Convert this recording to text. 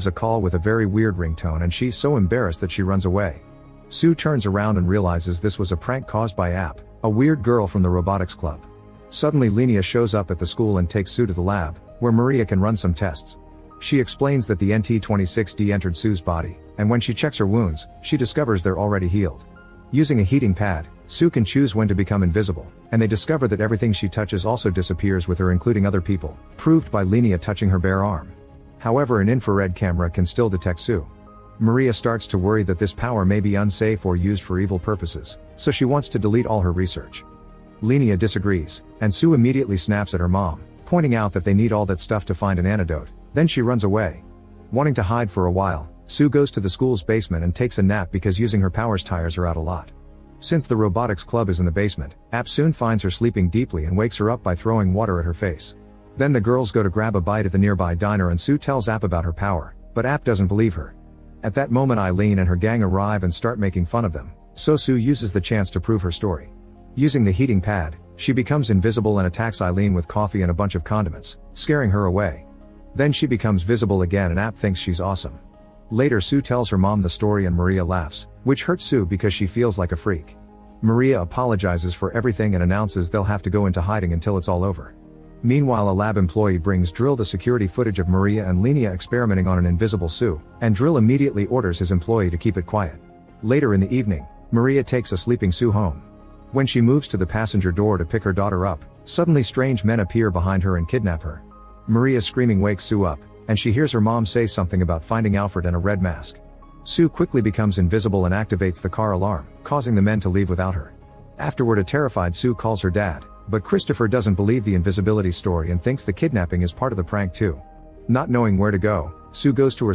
a call with a very weird ringtone and she's so embarrassed that she runs away. Sue turns around and realizes this was a prank caused by App, a weird girl from the robotics club. Suddenly Lenia shows up at the school and takes Sue to the lab, where Maria can run some tests. She explains that the NT-26D entered Sue's body, and when she checks her wounds, she discovers they're already healed. Using a heating pad, Sue can choose when to become invisible, and they discover that everything she touches also disappears with her, including other people, proved by Lenia touching her bare arm. However, an infrared camera can still detect Sue. Maria starts to worry that this power may be unsafe or used for evil purposes, so she wants to delete all her research. Lenia disagrees, and Sue immediately snaps at her mom, pointing out that they need all that stuff to find an antidote. Then she runs away. Wanting to hide for a while, Sue goes to the school's basement and takes a nap because using her powers tires her out a lot. Since the robotics club is in the basement, App soon finds her sleeping deeply and wakes her up by throwing water at her face. Then the girls go to grab a bite at the nearby diner and Sue tells App about her power, but App doesn't believe her. At that moment Eileen and her gang arrive and start making fun of them, so Sue uses the chance to prove her story. Using the heating pad, she becomes invisible and attacks Eileen with coffee and a bunch of condiments, scaring her away. Then she becomes visible again and App thinks she's awesome. Later Sue tells her mom the story and Maria laughs, which hurts Sue because she feels like a freak. Maria apologizes for everything and announces they'll have to go into hiding until it's all over. Meanwhile, a lab employee brings Drill the security footage of Maria and Lenia experimenting on an invisible Sue, and Drill immediately orders his employee to keep it quiet. Later in the evening, Maria takes a sleeping Sue home. When she moves to the passenger door to pick her daughter up, suddenly strange men appear behind her and kidnap her. Maria's screaming wakes Sue up, and she hears her mom say something about finding Alfred and a red mask. Sue quickly becomes invisible and activates the car alarm, causing the men to leave without her. Afterward, a terrified Sue calls her dad, but Christopher doesn't believe the invisibility story and thinks the kidnapping is part of the prank too. Not knowing where to go, Sue goes to her